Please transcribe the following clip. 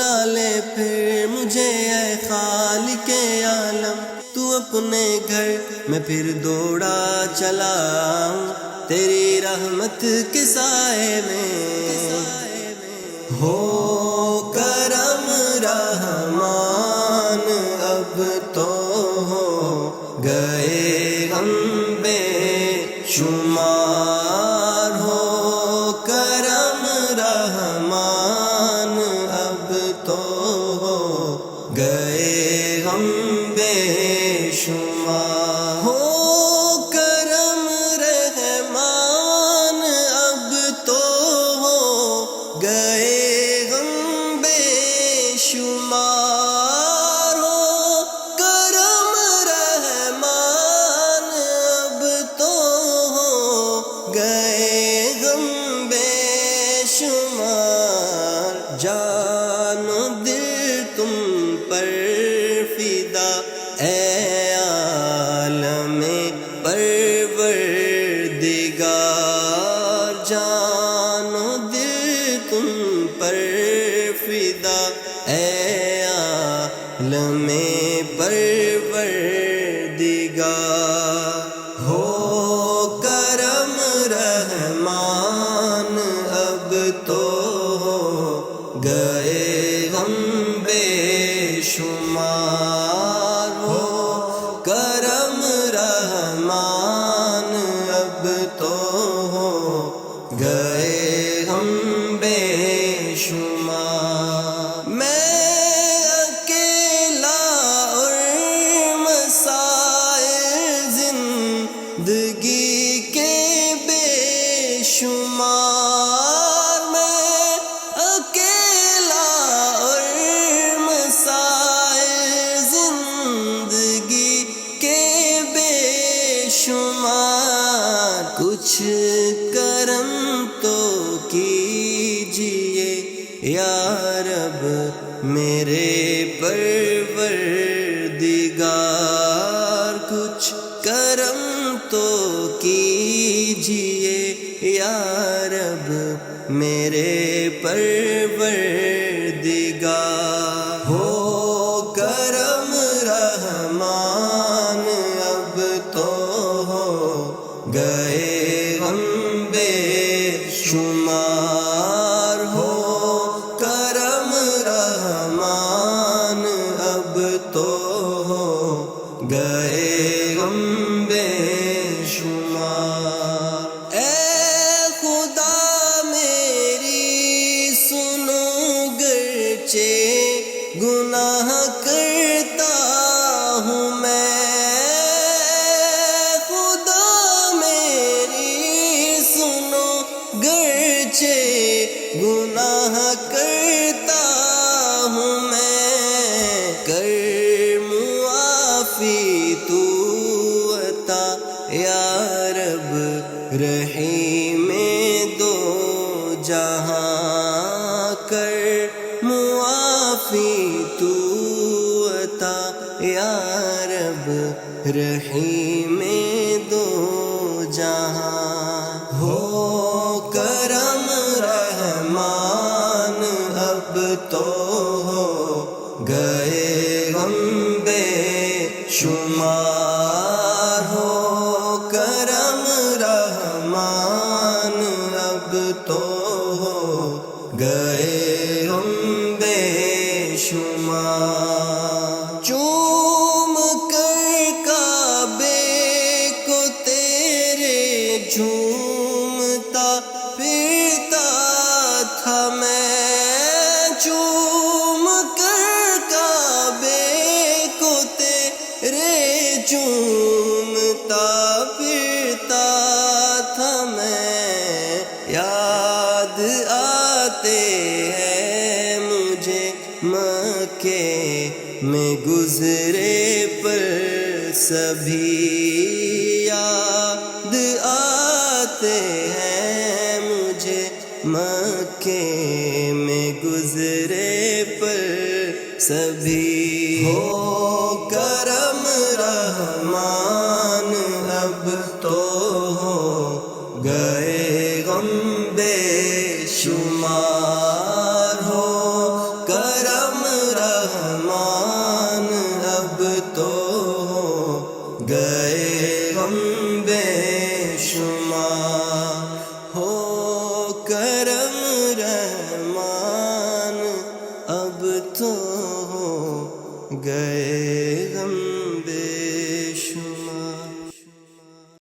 بلا لے پھر مجھے اے خالق عالم، تو اپنے گھر میں پھر دوڑا چلا آؤں تیری رحمت کے سائے میں۔ ہو کرم رحمان اب تو ہو گئے غم بے شمار، ہو کرم رحمان اب تو ہو گئے غم بے شمار، ہو کرم رحمان اب تو ہو گئے غم بے شمار، ہو کرم رحمان اب تو ہو گئے غم بے شمار۔ جان و دل تم پر فدا اے عالم پروردگار، جان و دل تم پر فدا اے عالم پروردگار، ہو کرم رحمان اب تو ہو گئے غم بے شمار، ہو کرم رحمان اب تو ہو گئے غم بے شمار۔ میں اکیلا اور مسائل زندگی کے بے شمار، میں اکیلا اور مسائل زندگی کے بے شمار، کچھ کرم تو کیجئے یا رب میرے پروردگار، کچھ کرم تو کیجئے یا رب میرے پروردگار، ہو کرم رحمان اب تو ہو گئے غم بے شمار، ہو کرم رحمان اب تو ہو گئے غم بے شمار۔ اے خدا میری سنو گرچہ گناہ کرتا ہوں میں، خدا میری سنو گرچہ گناہ کرتا ہوں میں، کر معافی تو عطا یا رب رحیم دو جہاں، کر معافی تو عطا یا رب رحیم دو جہاں، ہو کرم رحمان اب تو ہو گئے غم بے شمار، ہو کرم رحمان اب تو ہو گئے غم بے شمار۔ چوم کر کعبے کو تیرے جھومتا پھرتا تھا میں، چوم کر کعبے کو تیرے جھومتا پھرتا تھا میں، یاد آتے ہیں مجھے مکے میں گزرے پر سبھی، یاد آتے ہیں مجھے مکے میں گزرے پر سبھی، ہو کرم رحمان اب تو ہو گئے غم بے شمار، ہو کرم گئے